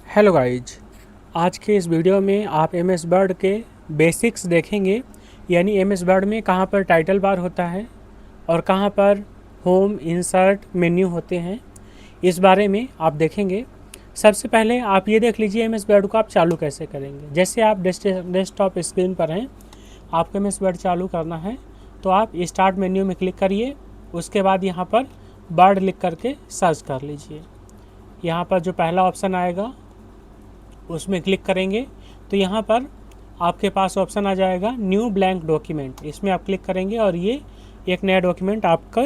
Hello guys. आज के इस वीडियो में आप एम एस वर्ड के बेसिक्स देखेंगे। यानी एम एस वर्ड में कहाँ पर टाइटल बार होता है और कहाँ पर होम इंसर्ट मेन्यू होते हैं, इस बारे में आप देखेंगे। सबसे पहले आप ये देख लीजिए एम एस वर्ड को आप चालू कैसे करेंगे। जैसे आप डेस्कटॉप स्क्रीन पर हैं, आपको एम एस वर्ड चालू करना है तो आप स्टार्ट मेन्यू में क्लिक करिए। उसके बाद यहाँ पर वर्ड लिख करके सर्च कर लीजिए। यहाँ पर जो पहला ऑप्शन आएगा उसमें क्लिक करेंगे तो यहाँ पर आपके पास ऑप्शन आ जाएगा न्यू ब्लैंक डॉक्यूमेंट। इसमें आप क्लिक करेंगे और ये एक नया डॉक्यूमेंट आपका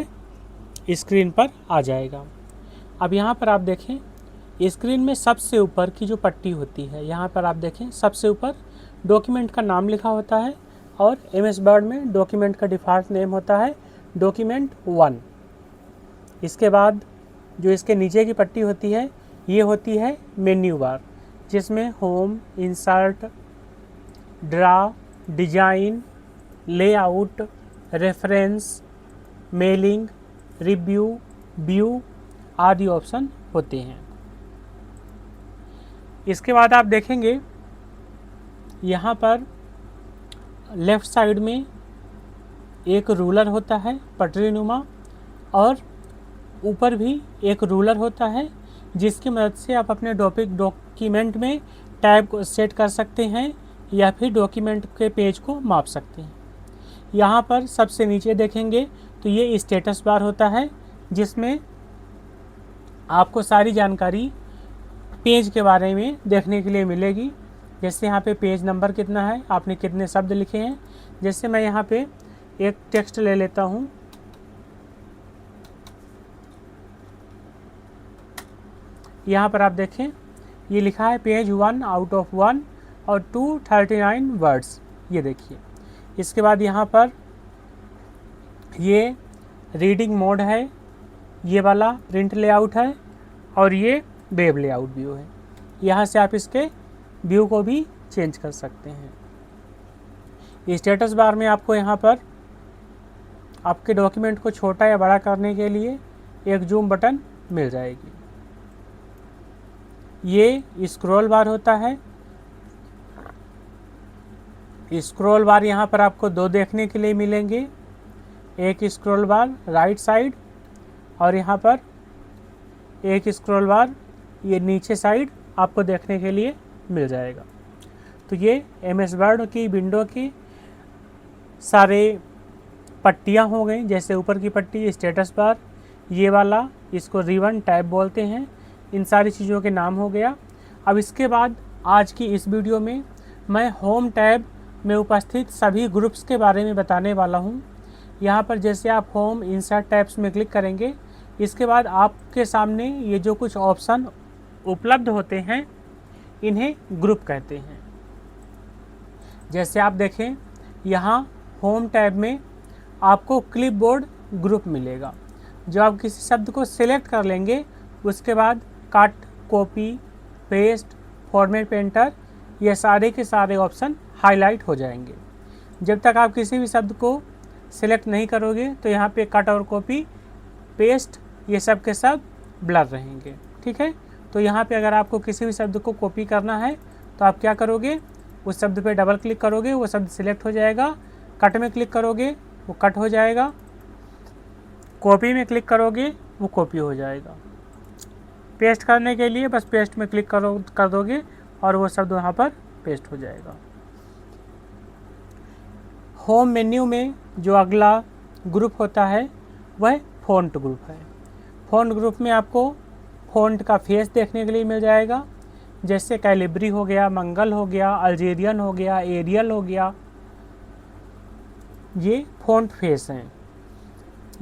स्क्रीन पर आ जाएगा। अब यहाँ पर आप देखें, स्क्रीन में सबसे ऊपर की जो पट्टी होती है, यहाँ पर आप देखें सबसे ऊपर डॉक्यूमेंट का नाम लिखा होता है और एम एस वर्ड में डॉक्यूमेंट का डिफ़ॉल्ट नेम होता है डॉक्यूमेंट 1। इसके बाद जो इसके नीचे की पट्टी होती है ये होती है मेन्यू बार, जिसमें home, insert, draw, design, layout, reference, mailing, review, view आदि ऑप्शन होते हैं। इसके बाद आप देखेंगे यहाँ पर लेफ़्ट साइड में एक रूलर होता है पटरी नुमा, और ऊपर भी एक रूलर होता है जिसकी मदद से आप अपने डॉक्यूमेंट में टैब को सेट कर सकते हैं या फिर डॉक्यूमेंट के पेज को माप सकते हैं। यहाँ पर सबसे नीचे देखेंगे तो ये स्टेटस बार होता है जिसमें आपको सारी जानकारी पेज के बारे में देखने के लिए मिलेगी। जैसे यहाँ पे पेज नंबर कितना है, आपने कितने शब्द लिखे हैं। जैसे मैं यहाँ पे एक टेक्स्ट ले लेता हूँ, यहाँ पर आप देखें ये लिखा है पेज 1 आउट ऑफ 1 और 239 वर्ड्स, ये देखिए। इसके बाद यहाँ पर ये रीडिंग मोड है, ये वाला प्रिंट लेआउट है और ये वेब लेआउट व्यू है। यहाँ से आप इसके व्यू को भी चेंज कर सकते हैं। स्टेटस बार में आपको यहाँ पर आपके डॉक्यूमेंट को छोटा या बड़ा करने के लिए एक जूम बटन मिल जाएगी। ये स्क्रॉल बार होता है। स्क्रॉल बार यहाँ पर आपको दो देखने के लिए मिलेंगे, एक स्क्रॉल बार राइट साइड और यहाँ पर एक स्क्रॉल बार ये नीचे साइड आपको देखने के लिए मिल जाएगा। तो ये एम एस वर्ड की विंडो की सारे पट्टियाँ हो गई। जैसे ऊपर की पट्टी स्टेटस बार, ये वाला इसको रिबन टैब बोलते हैं, इन सारी चीज़ों के नाम हो गया। अब इसके बाद आज की इस वीडियो में मैं होम टैब में उपस्थित सभी ग्रुप्स के बारे में बताने वाला हूँ। यहाँ पर जैसे आप होम इंसर्ट टैब्स में क्लिक करेंगे, इसके बाद आपके सामने ये जो कुछ ऑप्शन उपलब्ध होते हैं इन्हें ग्रुप कहते हैं। जैसे आप देखें यहाँ होम टैब में आपको क्लिपबोर्ड ग्रुप मिलेगा। जो आप किसी शब्द को सिलेक्ट कर लेंगे उसके बाद cut, copy, paste, format painter, ये सारे के सारे ऑप्शन हाईलाइट हो जाएंगे। जब तक आप किसी भी शब्द को सिलेक्ट नहीं करोगे तो यहाँ पे कट और कॉपी, पेस्ट ये सब के सब ब्लर रहेंगे। ठीक है, तो यहाँ पे अगर आपको किसी भी शब्द को कॉपी करना है तो आप क्या करोगे, उस शब्द पे डबल क्लिक करोगे, वो शब्द सिलेक्ट हो जाएगा। कट में क्लिक करोगे वो कट हो जाएगा, कॉपी में क्लिक करोगे वो कॉपी हो जाएगा। पेस्ट करने के लिए बस पेस्ट में क्लिक कर दोगे और वो शब्द वहाँ पर पेस्ट हो जाएगा। होम मेन्यू में जो अगला ग्रुप होता है वह फ़ॉन्ट ग्रुप है। फ़ॉन्ट ग्रुप में आपको फ़ॉन्ट का फेस देखने के लिए मिल जाएगा। जैसे कैलिब्री हो गया, मंगल हो गया, अल्जीरियन हो गया, एरियल हो गया, ये फ़ॉन्ट फेस हैं।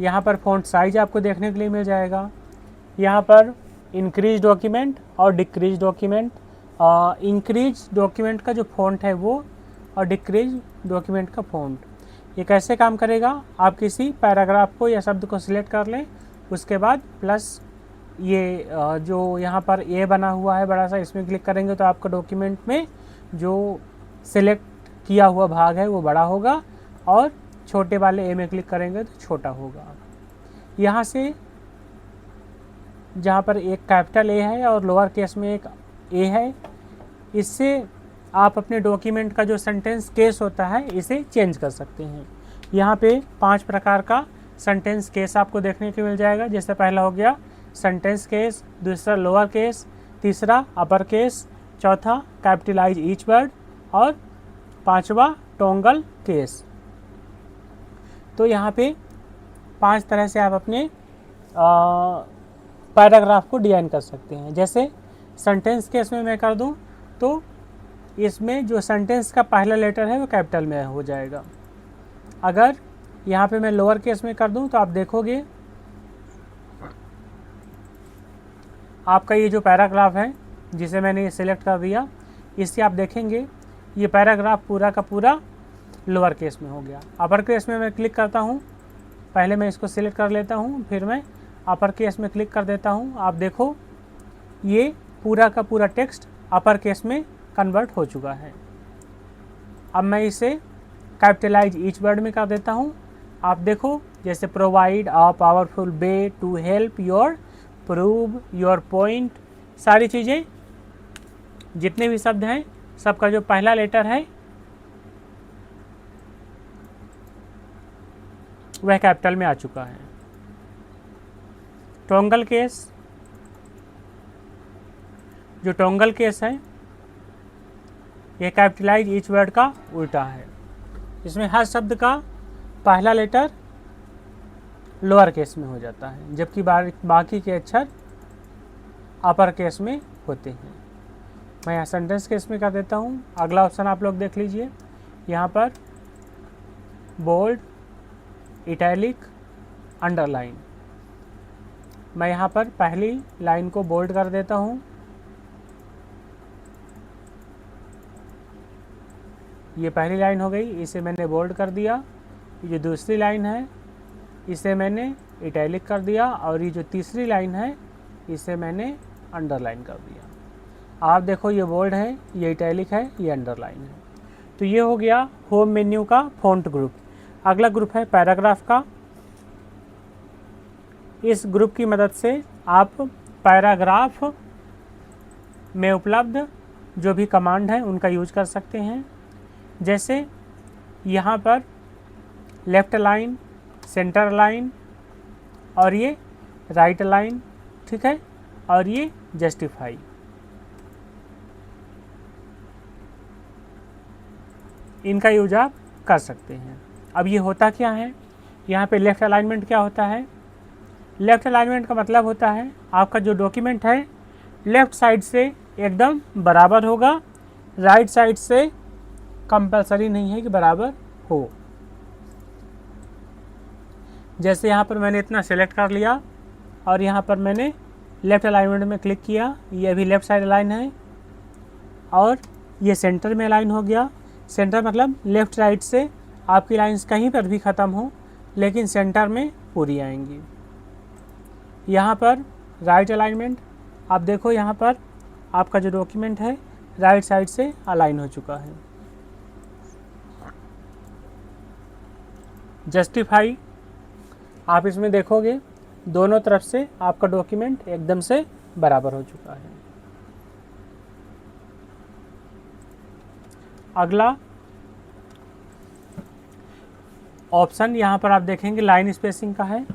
यहाँ पर फ़ॉन्ट साइज आपको देखने के लिए मिल जाएगा। यहाँ पर इंक्रीज डॉक्यूमेंट और डिक्रीज डॉक्यूमेंट, इंक्रीज डॉक्यूमेंट का जो फ़ॉन्ट है वो और डिक्रीज डॉक्यूमेंट का फ़ॉन्ट। ये कैसे काम करेगा, आप किसी पैराग्राफ को या शब्द को सिलेक्ट कर लें, उसके बाद प्लस ये जो यहाँ पर ए बना हुआ है बड़ा सा, इसमें क्लिक करेंगे तो आपका डॉक्यूमेंट में जो सिलेक्ट किया हुआ भाग है वो बड़ा होगा और छोटे वाले ए में क्लिक करेंगे तो छोटा होगा। यहाँ से जहाँ पर एक कैपिटल ए है और लोअर केस में एक ए है। इससे आप अपने डॉक्यूमेंट का जो सेंटेंस केस होता है इसे चेंज कर सकते हैं। यहाँ पे 5 प्रकार का सेंटेंस केस आपको देखने को मिल जाएगा। जैसे पहला हो गया सेंटेंस केस, दूसरा लोअर केस, तीसरा अपर केस, चौथा कैपिटलाइज ईच वर्ड और पांचवा टोंगल केस। तो यहाँ पे 5 तरह से आप अपने पैराग्राफ को डिजाइन कर सकते हैं। जैसे सेंटेंस केस में मैं कर दूं तो इसमें जो सेंटेंस का पहला लेटर है वो कैपिटल में हो जाएगा। अगर यहाँ पे मैं लोअर केस में कर दूं तो आप देखोगे आपका ये जो पैराग्राफ है जिसे मैंने ये सिलेक्ट कर दिया, इससे आप देखेंगे ये पैराग्राफ पूरा का पूरा लोअर केस में हो गया। अपर केस में मैं क्लिक करता हूँ, पहले मैं इसको सिलेक्ट कर लेता हूँ, फिर मैं अपर केस में क्लिक कर देता हूँ। आप देखो ये पूरा का पूरा टेक्स्ट अपर केस में कन्वर्ट हो चुका है। अब मैं इसे कैपिटलाइज ईच वर्ड में कर देता हूँ। आप देखो जैसे provide a powerful way to help your prove your point, सारी चीज़ें जितने भी शब्द हैं सबका जो पहला लेटर है वह कैपिटल में आ चुका है। टोंगल केस, जो टोंगल केस है यह कैपिटलाइज ईच वर्ड का उल्टा है। इसमें हर शब्द का पहला लेटर लोअर केस में हो जाता है, जबकि बाकी के अक्षर अपर केस में होते हैं। मैं यहाँ सेंटेंस केस में कर देता हूँ। अगला ऑप्शन आप लोग देख लीजिए, यहाँ पर बोल्ड, इटैलिक, अंडरलाइन। मैं यहाँ पर पहली लाइन को बोल्ड कर देता हूँ, ये पहली लाइन हो गई, इसे मैंने बोल्ड कर दिया। ये दूसरी लाइन है इसे मैंने इटैलिक कर दिया और ये जो तीसरी लाइन है इसे मैंने अंडरलाइन कर दिया। आप देखो ये बोल्ड है, ये इटैलिक है, ये अंडरलाइन है। तो ये हो गया होम मेन्यू का फ़ॉन्ट ग्रुप। अगला ग्रुप है पैराग्राफ का। इस ग्रुप की मदद से आप पैराग्राफ में उपलब्ध जो भी कमांड है उनका यूज कर सकते हैं। जैसे यहाँ पर लेफ्ट लाइन, सेंटर लाइन और ये राइट लाइन, ठीक है, और ये जस्टिफाई। इनका यूज आप कर सकते हैं। अब ये होता क्या है, यहाँ पे लेफ़्ट अलाइनमेंट क्या होता है? लेफ़्ट अलाइनमेंट का मतलब होता है आपका जो डॉक्यूमेंट है लेफ़्ट साइड से एकदम बराबर होगा, राइट साइड से कंपलसरी नहीं है कि बराबर हो। जैसे यहाँ पर मैंने इतना सेलेक्ट कर लिया और यहाँ पर मैंने लेफ़्ट अलाइनमेंट में क्लिक किया, ये अभी लेफ़्ट साइड अलाइन है और ये सेंटर में अलाइन हो गया। सेंटर मतलब लेफ़्ट राइट से आपकी लाइंस कहीं पर भी ख़त्म हो लेकिन सेंटर में पूरी आएंगी। यहाँ पर राइट अलाइनमेंट, आप देखो यहाँ पर आपका जो डॉक्यूमेंट है राइट साइड से अलाइन हो चुका है। जस्टिफाई, आप इसमें देखोगे दोनों तरफ से आपका डॉक्यूमेंट एकदम से बराबर हो चुका है। अगला ऑप्शन यहाँ पर आप देखेंगे लाइन स्पेसिंग का है।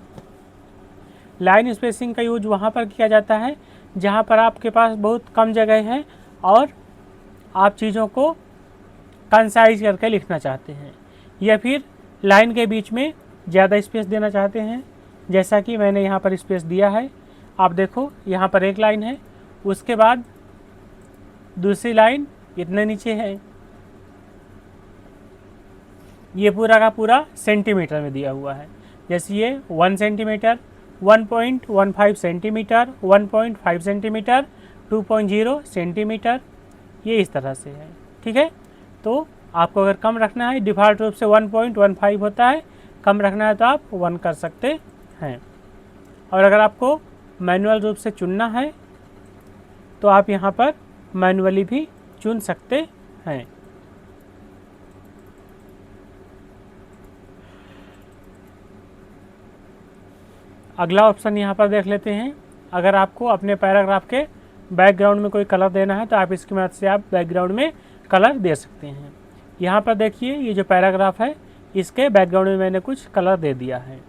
लाइन स्पेसिंग का यूज वहाँ पर किया जाता है जहाँ पर आपके पास बहुत कम जगह है और आप चीज़ों को कंसाइज करके लिखना चाहते हैं या फिर लाइन के बीच में ज़्यादा स्पेस देना चाहते हैं, जैसा कि मैंने यहाँ पर स्पेस दिया है। आप देखो यहाँ पर एक लाइन है, उसके बाद दूसरी लाइन इतने नीचे है। ये पूरा का पूरा सेंटीमीटर में दिया हुआ है, जैसे ये 1 सेंटीमीटर, 1.15 सेंटीमीटर, 1.5 सेंटीमीटर, 2.0 सेंटीमीटर, ये इस तरह से है, ठीक है। तो आपको अगर कम रखना है, डिफ़ॉल्ट रूप से 1.15 होता है, कम रखना है तो आप 1 कर सकते हैं। और अगर आपको मैनुअल रूप से चुनना है तो आप यहाँ पर मैनुअली भी चुन सकते हैं। अगला ऑप्शन यहाँ पर देख लेते हैं। अगर आपको अपने पैराग्राफ के बैकग्राउंड में कोई कलर देना है तो आप इसकी मदद से आप बैकग्राउंड में कलर दे सकते हैं। यहाँ पर देखिए ये जो पैराग्राफ है इसके बैकग्राउंड में मैंने कुछ कलर दे दिया है।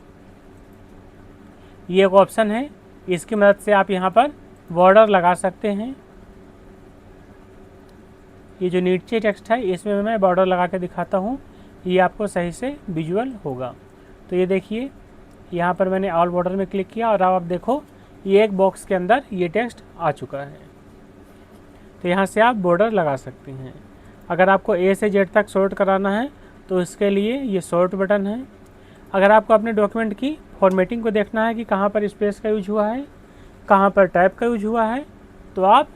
ये एक ऑप्शन है, इसकी मदद से आप यहाँ पर बॉर्डर लगा सकते हैं। ये जो नीचे टेक्स्ट है इसमें मैं बॉर्डर लगा के दिखाता हूँ, ये आपको सही से विजुअल होगा। तो ये देखिए यहाँ पर मैंने ऑल बॉर्डर में क्लिक किया और अब आप देखो ये एक बॉक्स के अंदर ये टेक्स्ट आ चुका है। तो यहाँ से आप बॉर्डर लगा सकते हैं। अगर आपको ए से जेड तक शॉर्ट कराना है तो इसके लिए ये शॉर्ट बटन है। अगर आपको अपने डॉक्यूमेंट की फॉर्मेटिंग को देखना है कि कहाँ पर स्पेस का यूज हुआ है, कहाँ पर टैब का यूज हुआ है, तो आप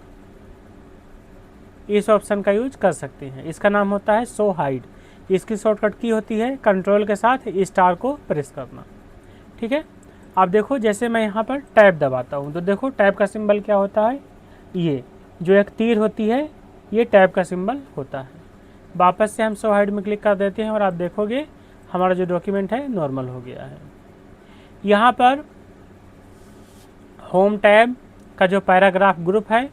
इस ऑप्शन का यूज कर सकते हैं। इसका नाम होता है शो हाइड। इसकी शॉर्टकट की होती है कंट्रोल के साथ स्टार को प्रेस करना। ठीक है, आप देखो जैसे मैं यहाँ पर टैब दबाता हूँ तो देखो टैब का सिंबल क्या होता है, ये जो एक तीर होती है ये टैब का सिंबल होता है। वापस से हम शो हाइड में क्लिक कर देते हैं और आप देखोगे हमारा जो डॉक्यूमेंट है नॉर्मल हो गया है। यहाँ पर होम टैब का जो पैराग्राफ ग्रुप है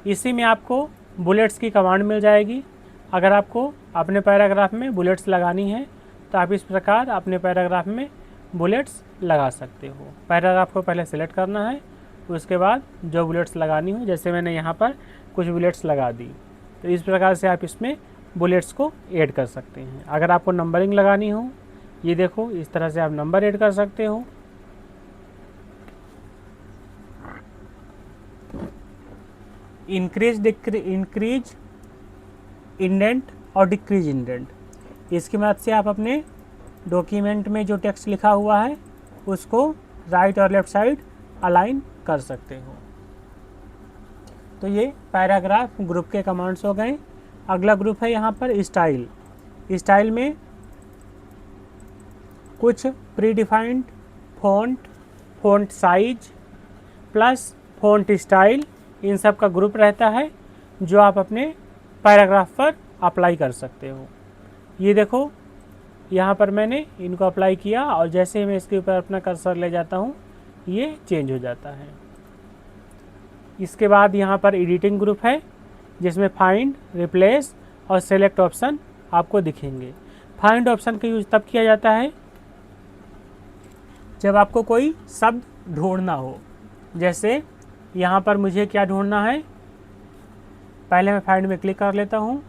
इसी में आपको बुलेट्स की कमांड मिल जाएगी। अगर आपको अपने पैराग्राफ में बुलेट्स लगानी है तो आप इस प्रकार अपने पैराग्राफ में बुलेट्स लगा सकते हो। पैराग्राफ को पहले सेलेक्ट करना है, उसके बाद जो बुलेट्स लगानी हो, जैसे मैंने यहाँ पर कुछ बुलेट्स लगा दी, तो इस प्रकार से आप इसमें बुलेट्स को ऐड कर सकते हैं। अगर आपको नंबरिंग लगानी हो, ये देखो इस तरह से आप नंबर ऐड कर सकते हो। इंक्रीज इंडेंट और डिक्रीज इंडेंट, इसकी मदद से आप अपने डॉक्यूमेंट में जो टेक्स्ट लिखा हुआ है उसको राइट और लेफ्ट साइड अलाइन कर सकते हो। तो ये पैराग्राफ ग्रुप के कमांड्स हो गए। अगला ग्रुप है यहाँ पर स्टाइल। स्टाइल में कुछ predefined font size plus font style, इन सब का ग्रुप रहता है जो आप अपने पैराग्राफ पर अप्लाई कर सकते हो। ये देखो यहाँ पर मैंने इनको अप्लाई किया और जैसे ही मैं इसके ऊपर अपना कर्सर ले जाता हूँ ये चेंज हो जाता है। इसके बाद यहाँ पर एडिटिंग ग्रुप है जिसमें फाइंड, रिप्लेस और सेलेक्ट ऑप्शन आपको दिखेंगे। फाइंड ऑप्शन का यूज तब किया जाता है जब आपको कोई शब्द ढूंढना हो। जैसे यहाँ पर मुझे क्या ढूंढना है, पहले मैं फाइंड में क्लिक कर लेता हूँ,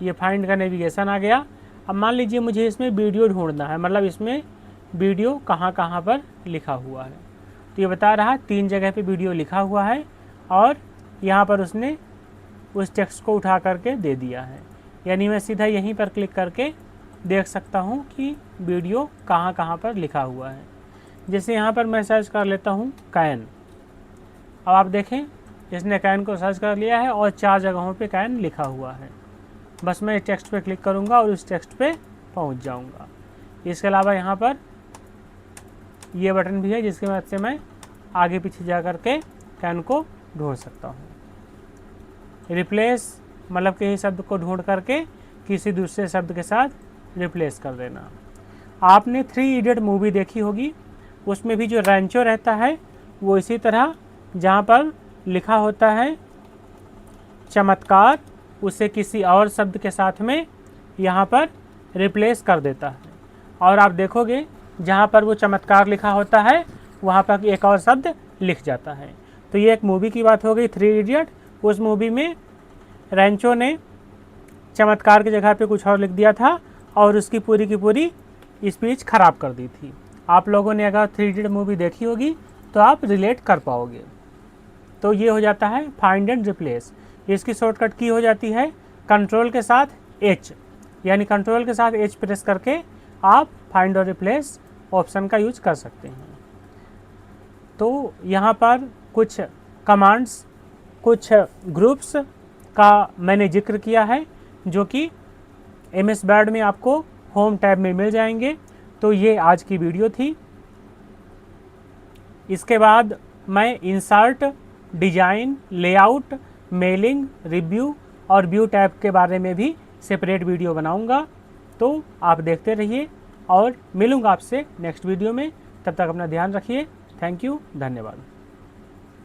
ये फाइंड का नेविगेशन आ गया। अब मान लीजिए मुझे इसमें वीडियो ढूंढना है, मतलब इसमें वीडियो कहाँ कहाँ पर लिखा हुआ है। तो ये बता रहा है 3 जगह पे वीडियो लिखा हुआ है और यहाँ पर उसने उस टेक्स्ट को उठा करके दे दिया है। यानी मैं सीधा यहीं पर क्लिक करके देख सकता हूँ कि वीडियो कहाँ कहाँ पर लिखा हुआ है। जैसे यहाँ पर मैं सर्च कर लेता हूँ कैन। अब आप देखें इसने कैन को सर्च कर लिया है और 4 जगहों पे कैन लिखा हुआ है। बस मैं टेक्स्ट पे क्लिक करूँगा और उस टेक्स्ट पे पहुँच जाऊँगा। इसके अलावा यहाँ पर ये बटन भी है जिसकी मदद से मैं आगे पीछे जा कर के कैन को ढूंढ सकता हूँ। रिप्लेस मतलब किसी शब्द को ढूंढ करके किसी दूसरे शब्द के साथ रिप्लेस कर देना। आपने 3 इडियट मूवी देखी होगी, उसमें भी जो रैंचो रहता है वो इसी तरह जहाँ पर लिखा होता है चमत्कार, उसे किसी और शब्द के साथ में यहाँ पर रिप्लेस कर देता है। और आप देखोगे जहाँ पर वो चमत्कार लिखा होता है वहाँ पर एक और शब्द लिख जाता है। तो ये एक मूवी की बात हो गई 3 इडियट। उस मूवी में रैंचो ने चमत्कार की जगह पे कुछ और लिख दिया था और उसकी पूरी की पूरी स्पीच खराब कर दी थी। आप लोगों ने अगर 3 इडियट मूवी देखी होगी तो आप रिलेट कर पाओगे। तो ये हो जाता है फाइंड एंड रिप्लेस। इसकी शॉर्टकट की हो जाती है कंट्रोल के साथ H, यानी कंट्रोल के साथ H प्रेस करके आप फाइंड और रिप्लेस ऑप्शन का यूज कर सकते हैं। तो यहाँ पर कुछ कमांड्स, कुछ ग्रुप्स का मैंने जिक्र किया है जो कि MS वर्ड में आपको होम टैब में मिल जाएंगे। तो ये आज की वीडियो थी। इसके बाद मैं insert, design, layout, mailing, review और व्यू टैब के बारे में भी सेपरेट वीडियो बनाऊंगा। तो आप देखते रहिए और मिलूंगा आपसे नेक्स्ट वीडियो में। तब तक अपना ध्यान रखिए। थैंक यू, धन्यवाद।